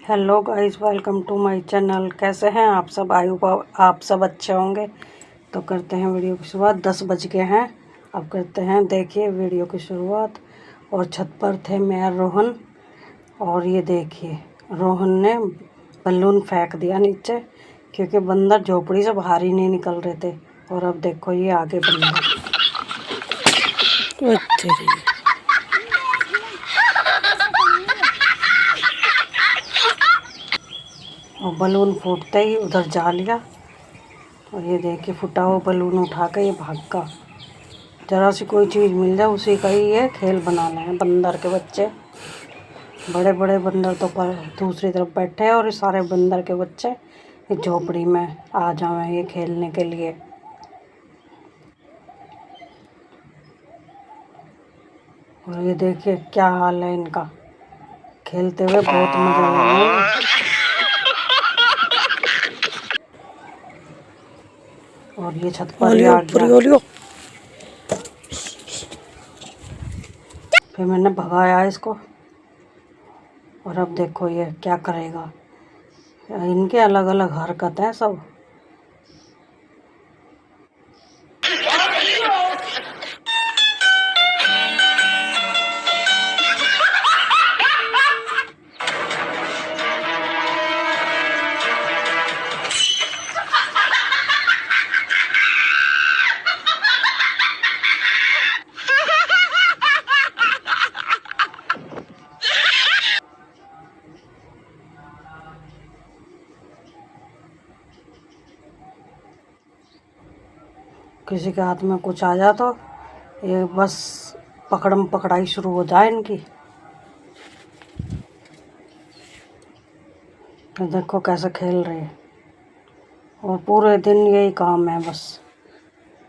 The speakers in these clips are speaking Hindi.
Hello guys, welcome to my channel. कैसे हैं आप सब? आई होप आप सब अच्छे होंगे। तो करते हैं वीडियो की शुरुआत। 10 बज गए हैं, अब करते हैं देखिए वीडियो की शुरुआत। और छत पर थे मैं और रोहन, और ये देखिए रोहन ने बलून फेंक दिया नीचे, क्योंकि बंदर झोपड़ी से बाहर ही नहीं निकल रहे थे। और अब देखो ये आगे बंदर, और बलून फूटते ही उधर जा लिया। और ये देखिए फुटा हुआ बलून उठा के ये भाग का। जरा सी कोई चीज़ मिल जाए उसी का ही ये खेल बना लें बंदर के बच्चे। बड़े बड़े बंदर तो पर दूसरी तरफ बैठे हैं, और ये सारे बंदर के बच्चे इस झोपड़ी में आ जाए ये खेलने के लिए। और ये देखिए क्या हाल है इनका, खेलते हुए बहुत मजा ले रहे हैं। और ये छत पर ही आ गया, फिर मैंने भगाया इसको। और अब देखो ये क्या करेगा। इनके अलग अलग हरकत हैं सब। किसी के हाथ में कुछ आ जा तो ये बस पकड़म पकड़ाई शुरू हो जाए इनकी। तो देखो कैसे खेल रहे हैं, और पूरे दिन यही काम है, बस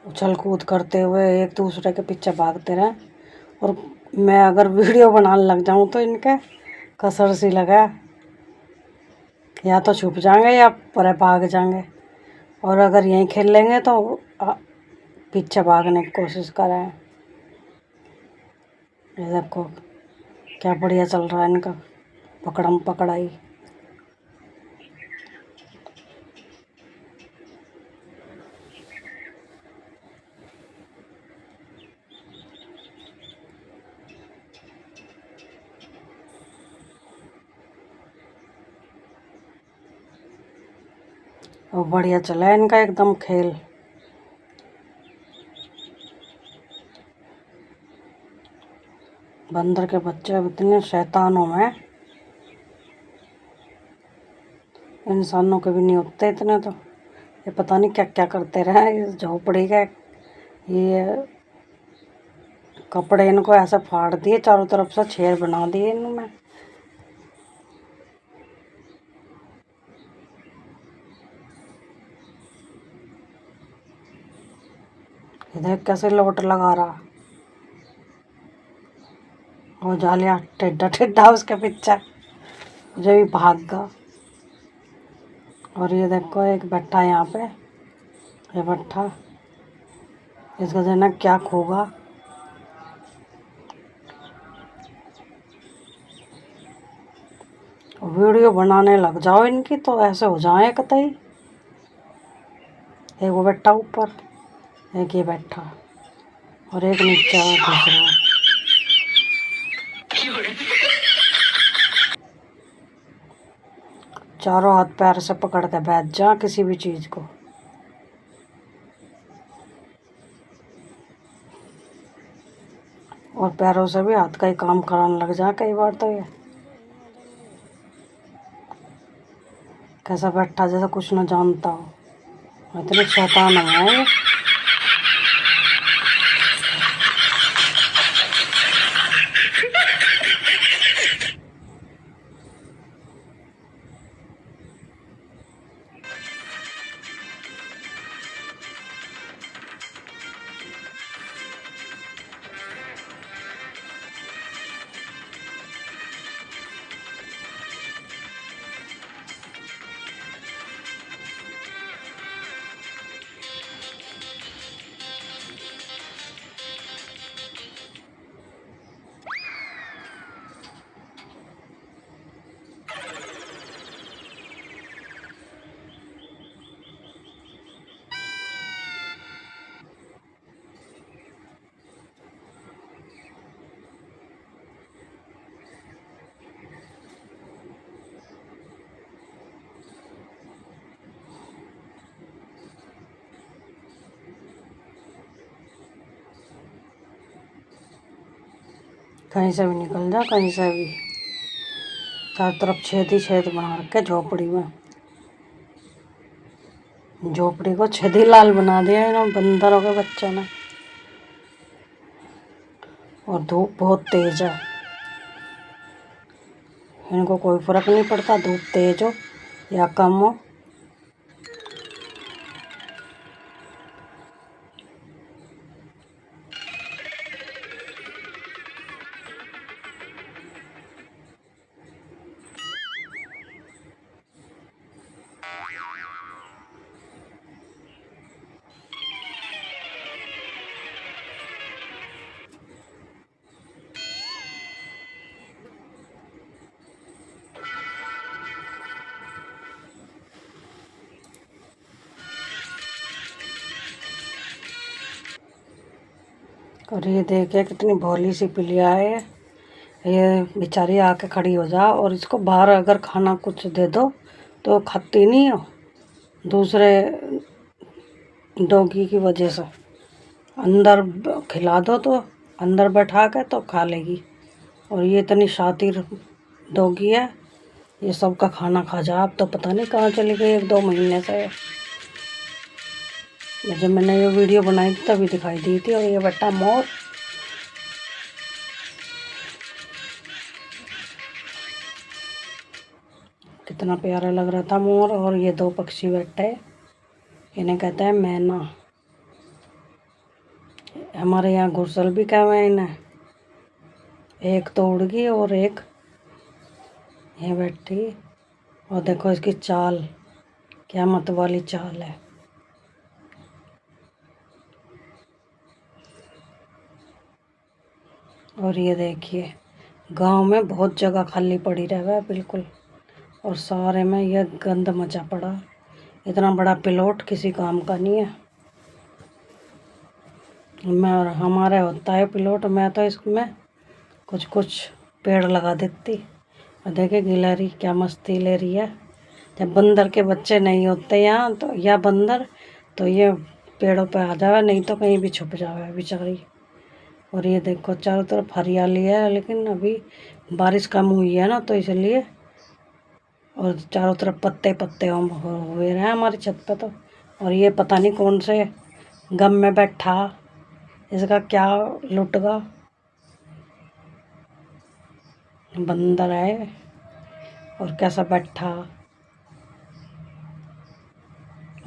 उछल कूद करते हुए एक दूसरे के पीछे भागते रहें। और मैं अगर वीडियो बनाने लग जाऊं तो इनके कसर सी लगा, या तो छुप जाएंगे या पर भाग जाएंगे। और अगर यहीं खेल लेंगे तो पीछे भागने की कोशिश करें। ये देखो क्या बढ़िया चल रहा है इनका पकड़म पकड़ाई। और बढ़िया चला है इनका एकदम खेल। बंदर के बच्चे अब इतने शैतानों में, इंसानों के भी नहीं होते इतने। तो ये पता नहीं क्या क्या करते रहे इस झोपड़ी के। ये कपड़े इनको ऐसे फाड़ दिए, चारों तरफ से छेद बना दिए इनमें। इधर कैसे लोट लगा रहा, वो जालिया टेढ़ा टेढ़ा उसके पीछे, जो भी भाग गया। और ये देखो एक बैठा है यहाँ पे, ये बैठा, इसका जना क्या खोगा। वीडियो बनाने लग जाओ इनकी तो ऐसे हो जाए कतई। एक वो बैठा ऊपर, एक ये बैठा, और एक नीचे दूसरा। चारों हाथ पैर से पकड़ के बैठ जा किसी भी चीज को। और पैरों से भी हाथ का ही काम कराने लग जा कई बार तो। ये कैसा बैठा जैसा कुछ न जानता हो, इतने शैतान है ये। कहीं से भी निकल जा, कहीं से भी। चारों तरफ छेद ही छेद बना रखे झोपड़ी में। झोपड़ी को छेदी लाल बना दिया इन्होंने, बंदरों के बच्चों ने। और धूप बहुत तेज है, इनको कोई फर्क नहीं पड़ता धूप तेज हो या कम हो। और ये देखिए कितनी भोली सी पिलिया है। ये बेचारी आके खड़ी हो जा, और इसको बाहर अगर खाना कुछ दे दो तो खाती नहीं हो, दूसरे डॉगी की वजह से। अंदर खिला दो तो अंदर बैठा के तो खा लेगी। और ये इतनी शातिर डॉगी है, ये सबका खाना खा जा। अब तो पता नहीं कहाँ चली गई 1-2 महीने से। जब मैंने ये वीडियो बनाई थी तभी दिखाई दी थी। और ये बेटा मोर, कितना प्यारा लग रहा था मोर। और ये 2 पक्षी बैठे, इन्हें कहते हैं मैना। हमारे यहाँ घुड़सल भी कहते हैं इन्हें। एक तो उड़ गई और एक ये बैठी। और देखो इसकी चाल, क्या मत वाली चाल है। और ये देखिए गांव में बहुत जगह खाली पड़ी रहा है बिल्कुल, और सारे में यह गंद मचा पड़ा। इतना बड़ा प्लॉट किसी काम का नहीं है। मैं और हमारे होता है प्लॉट, मैं तो इसमें कुछ कुछ पेड़ लगा देती। और देखे गिलहरी क्या मस्ती ले रही है। जब बंदर के बच्चे नहीं होते यहाँ तो, या बंदर, तो ये पेड़ों पे आ जावे, नहीं तो कहीं भी छुप जावे बेचारी। और ये देखो चारों तरफ हरियाली है, लेकिन अभी बारिश कम हुई है ना, तो इसलिए। और चारों तरफ पत्ते पत्ते हुए हैं हमारी छत पे तो। और ये पता नहीं कौन से गम में बैठा, इसका क्या लुटगा बंदर है। और कैसा बैठा,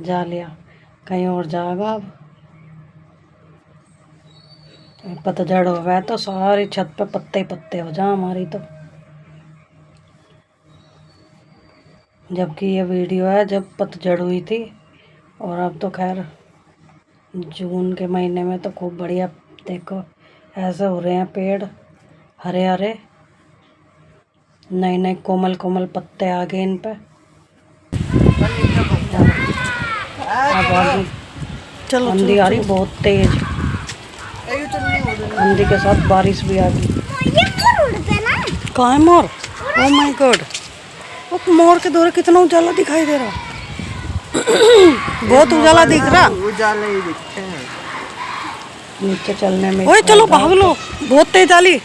जा लिया कहीं और जाएगा अब। पतझड़ हो गया तो सारी छत पे पत्ते ही पत्ते हो जा हमारी तो। जबकि ये वीडियो है जब पतझड़ हुई थी। और अब तो खैर जून के महीने में तो खूब बढ़िया, देखो ऐसे हो रहे हैं पेड़ हरे हरे, नए नए कोमल कोमल पत्ते आ गए इन पे। अब आगे चलो आंधी आ रही बहुत तेज, आंधी के साथ बारिश भी आ गई। कहाँ है मोर? ओह माय गॉड, वो मोर के दौरे कितना उजाला दिखाई दे रहा। बहुत उजाला दिख रहा। उजाले ही दिखते हैं नीचे चलने में। ओए चलो भाग लो, बहुत तेज आली।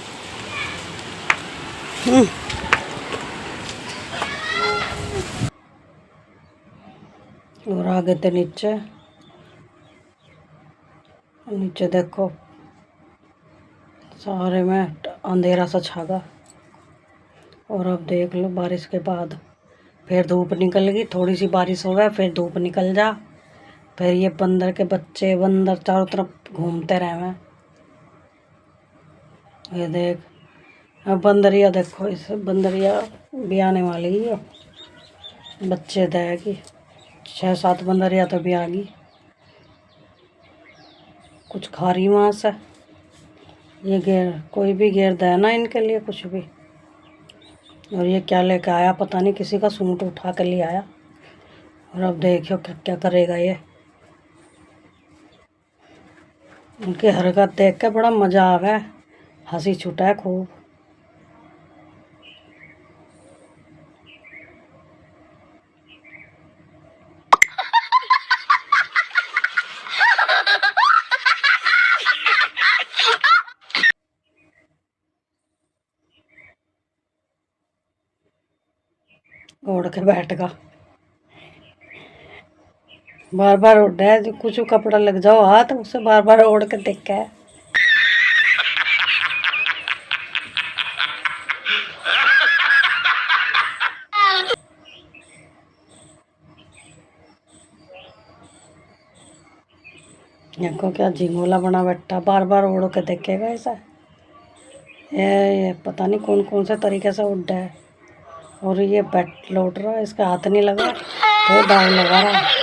और आगे थे नीचे, नीचे देखो सारे में अंधेरा सा छागा। और अब देख लो बारिश के बाद फिर धूप निकल गई, थोड़ी सी बारिश हो गया फिर धूप निकल जा। फिर ये बंदर के बच्चे, बंदर चारों तरफ घूमते रहे हैं। ये देख, अब बंदरिया देखो, इस बंदरिया भी आने वाली है। बच्चे देगी 6-7 बंदरिया तो भी आ गई। कुछ खा रही वहाँ से। ये घेर, कोई भी घेर दे ना इनके लिए कुछ भी। और ये क्या लेकर आया पता नहीं, किसी का सूट उठा कर ले आया। और अब देखियो क्या क्या करेगा ये। उनकी हरकत देख के बड़ा मज़ा आ गया, हंसी छूटा है खूब। ओढ़ के बैठगा, बार बार उड़ रहा है। जो कुछ कपड़ा लग जाओ हाथ, उसे बार बार ओढ़ के देख है। देखो क्या झिंगोला बना बैठा, बार बार ओढ़ के देखेगा ऐसा। ये पता नहीं कौन कौन से तरीके से उड़ रहा है। और ये बैठ लौट रहा है, इसका हाथ नहीं लगा तो दाव लगा रहा है।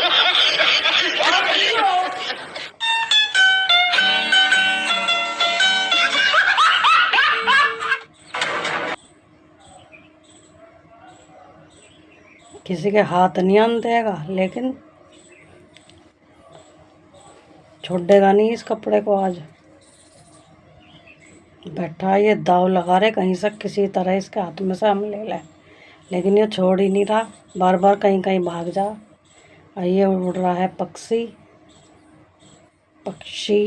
किसी के हाथ नहीं आने देगा, लेकिन छोड़ेगा नहीं इस कपड़े को। आज बैठा ये दाव लगा रहे कहीं से किसी तरह इसके हाथ में से हम ले लें, लेकिन ये छोड़ ही नहीं रहा, बार बार कहीं कहीं भाग जा। और ये उड़ रहा है पक्षी पक्षी।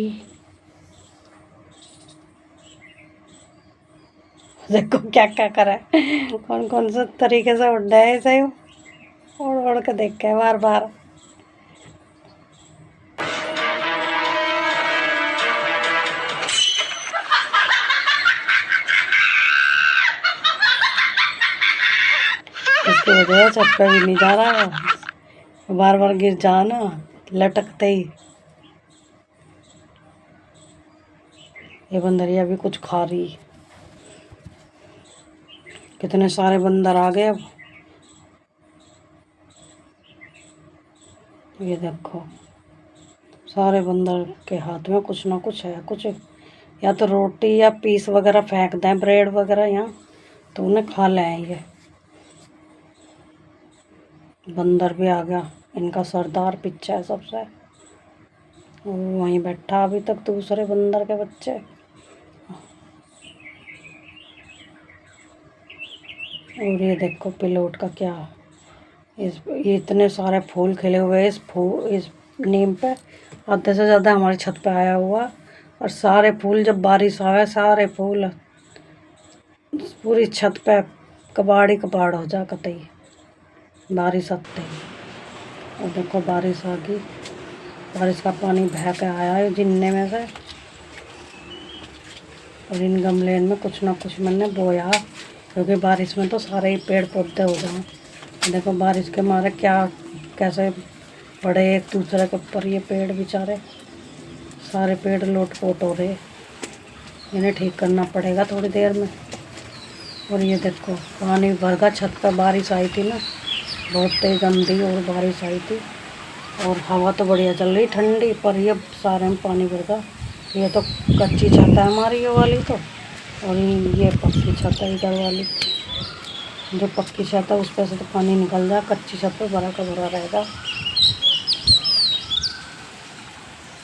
देखो क्या क्या कर रहा है, कौन कौन से तरीके से उड़ रहा है ऐसे ही, उड़ उड़ के देख के बार बार। इसकी वजह से छत पे भी नहीं जा रहा है, बार बार गिर जाना लटकते ही। ये बंदरिया भी कुछ खा रही। कितने सारे बंदर आ गए अब। ये देखो सारे बंदर के हाथ में कुछ ना कुछ है, कुछ या तो रोटी या पीस वगैरह फेंक दें, ब्रेड वगैरह यहाँ, तो उन्हें खा लें। ये बंदर भी आ गया, इनका सरदार पीछे है सबसे। वो वहीं बैठा अभी तक दूसरे बंदर के बच्चे। और ये देखो पिलोट का क्या, ये इतने सारे फूल खिले हुए हैं इस नीम पे। आधे से ज़्यादा हमारी छत पे आया हुआ। और सारे फूल जब बारिश आवे, सारे फूल पूरी छत पे कबाड़ ही कबाड़ हो जा कतई बारिश आते ही। और देखो बारिश आ गई, बारिश का पानी बह के आया है जिन्ने में से। और इन गमले में कुछ ना कुछ मैंने बोया, क्योंकि बारिश में तो सारे ही पेड़ पौधे हो जाएं। देखो बारिश के मारे क्या कैसे पड़े एक दूसरे के ऊपर ये पेड़, बेचारे सारे पेड़ लोट पोट हो रहे। इन्हें ठीक करना पड़ेगा थोड़ी देर में। और ये देखो पानी भर गया छत पर, बारिश आई थी ना, बहुत तेज आंधी और बारिश आई थी। और हवा तो बढ़िया चल रही ठंडी, पर ये सारे में पानी भर गया। ये तो कच्ची छत है हमारी ये वाली तो, और ये पक्की छत है इधर वाली। जो पक्की छत है उस पर से तो पानी निकल जाए, कच्ची छत पे भरा का भरा रहेगा।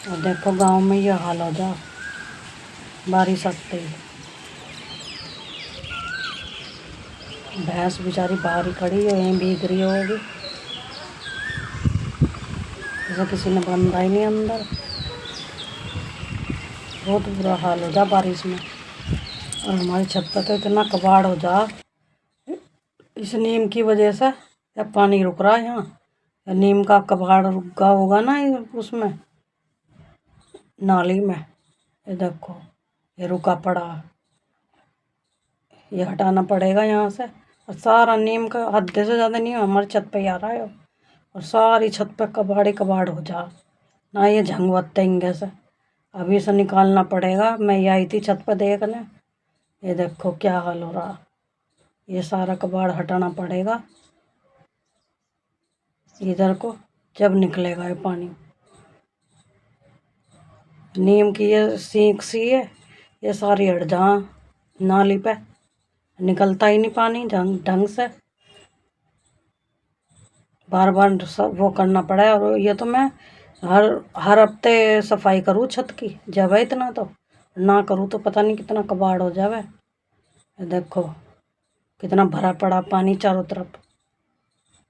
और देखो गांव में ये हाल हो जा बारिश आते ही। भैंस बेचारी बाहर ही खड़ी है, यहीं भीग रही होगी, जैसे किसी ने बंधा ही नहीं अंदर। बहुत बुरा हाल हो जा बारिश में। और हमारी छत पर तो इतना कबाड़ हो जा इस नीम की वजह से। या पानी रुक रहा है यहाँ, या नीम का कबाड़ रुका होगा ना उसमें नाली में। ये देखो ये रुका पड़ा, ये हटाना पड़ेगा यहाँ से। और सारा नीम का हद से ज़्यादा नहीं हमारी छत पे आ रहा है। और सारी छत पे कबाड़ ही कबाड़ हो जा ना, ये झंगवत्तेंगे से अभी से निकालना पड़ेगा। मैं ये आई थी छत पे देखने, ये देखो क्या हाल हो रहा। ये सारा कबाड़ हटाना पड़ेगा इधर को, जब निकलेगा ये पानी। नीम की ये सीख सी है, ये सारी हट जा नाली पे, निकलता ही नहीं पानी ढंग से। बार बार सब वो करना पड़ा है। और ये तो मैं हर हफ्ते सफाई करूँ छत की, जब है इतना तो ना करूँ तो पता नहीं कितना कबाड़ हो जावे। देखो कितना भरा पड़ा पानी चारों तरफ।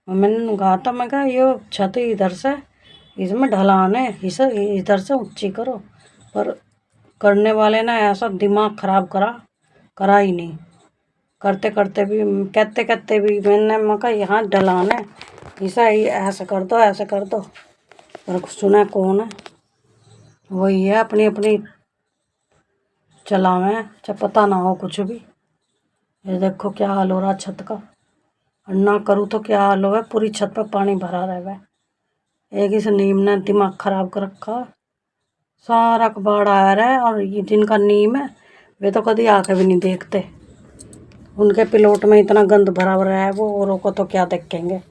मैंने कहा था, मैं कहा ये छत इधर से इसमें ढलान है, इसे इधर से ऊंची करो, पर करने वाले ने ऐसा दिमाग खराब करा ही नहीं। करते करते भी, कहते कहते भी मैं कहा यहाँ डलाना है, ऐसा ही ऐसे कर दो ऐसे कर दो, पर सुना कौन है। वही है अपनी अपनी चलावे, चाहे पता ना हो कुछ भी। ये देखो क्या हाल हो रहा छत का, और ना करूँ तो क्या हाल होगा, पूरी छत पे पानी भरा रहे। एक इस नीम ने दिमाग खराब कर रखा, सारा कबाड़ आ रहा है। और ये जिनका नीम है वे तो कभी आके भी नहीं देखते, उनके पिलोट में इतना गंद भरा हुआ है, वो औरों को तो क्या देखेंगे।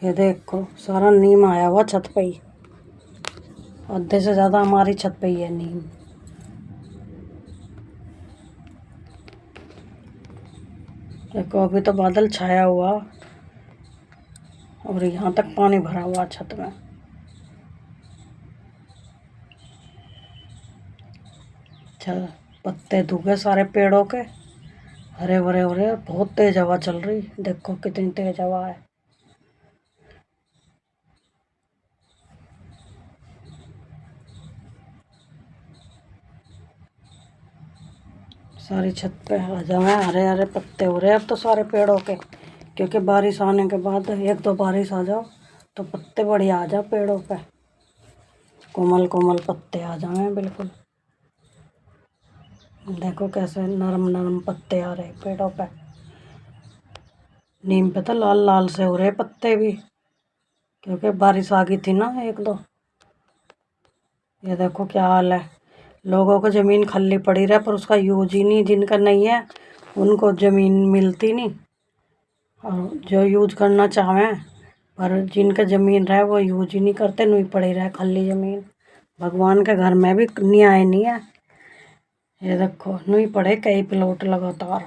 ये देखो सारा नीम आया हुआ छत पे ही, आधे से ज़्यादा हमारी छत पे ही है नीम। देखो अभी तो बादल छाया हुआ और यहाँ तक पानी भरा हुआ छत में। अच्छा, पत्ते धुके सारे पेड़ों के, हरे भरे हो रहे। बहुत तेज हवा चल रही, देखो कितनी तेज हवा है। सारी छत पे आ जाए, हरे हरे पत्ते हो रहे अब तो सारे पेड़ों के, क्योंकि बारिश आने के बाद एक दो बारिश आ जाओ तो पत्ते बढ़िया आ जाओ पेड़ों पे, कोमल कोमल पत्ते आ जाए बिल्कुल। देखो कैसे नरम नरम पत्ते आ रहे पेड़ों पे। नीम पे तो लाल लाल से हो रहे पत्ते भी, क्योंकि बारिश आ गई थी ना एक दो। ये देखो क्या हाल है, लोगों को ज़मीन खाली पड़ी रहे पर उसका यूज ही नहीं, जिनका नहीं है उनको ज़मीन मिलती नहीं, और जो यूज करना चाहें पर जिनका ज़मीन रहे वो यूज ही नहीं करते, नहीं पड़ी रहे खाली ज़मीन। भगवान के घर में भी न्याय नहीं है। ये देखो नहीं पड़े कई प्लॉट लगातार।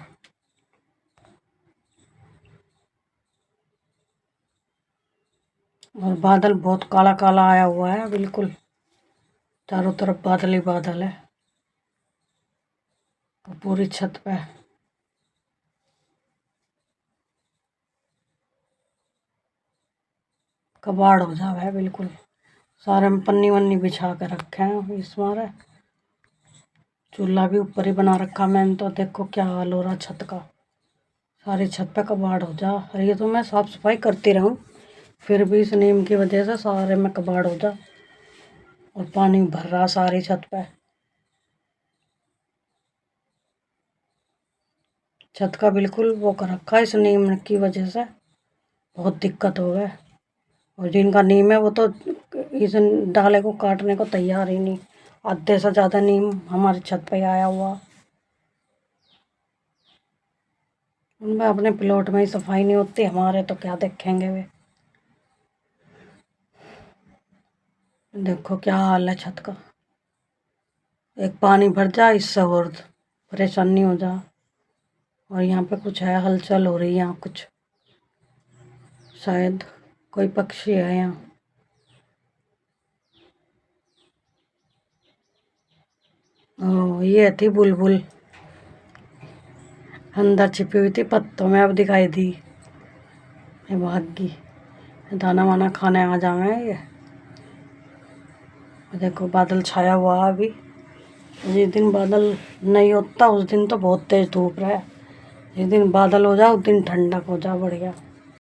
और बादल बहुत काला काला आया हुआ है बिल्कुल, चारों तरफ बादल ही बादल है और पूरी छत पे। कबाड़ हो जावे बिल्कुल, सारे में पन्नी वन्नी बिछा के रखे हैं इस मारे। चूल्हा भी ऊपर ही बना रखा मैंने तो। देखो क्या हाल हो रहा छत का, सारी छत पे कबाड़ हो जा। और ये तो मैं साफ सफाई करती रहूं फिर भी इस नीम की वजह से सारे में कबाड़ हो जा, और पानी भर रहा सारी छत पे। छत का बिल्कुल वो कर रखा इस नीम की वजह से, बहुत दिक्कत हो गए। और जिनका नीम है वो तो इस डाले को काटने को तैयार ही नहीं, आधे से ज़्यादा नीम हमारी छत पे आया हुआ। उनमें अपने प्लॉट में ही सफाई नहीं होती, हमारे तो क्या देखेंगे वे। देखो क्या हाल है छत का, एक पानी भर जा इससे और परेशानी हो जा। और यहाँ पे कुछ है, हलचल हो रही है यहाँ कुछ, शायद कोई पक्षी है यहाँ। ओ ये थी बुलबुल, अंदर छिपी हुई थी पत्तों में, अब दिखाई दी, ये भाग गई। दाना वाना खाने आ जावे ये। देखो बादल छाया हुआ अभी, जिस दिन बादल नहीं होता उस दिन तो बहुत तेज धूप रहा है, जिस दिन बादल हो जाए उस दिन ठंडक हो जाए बढ़िया।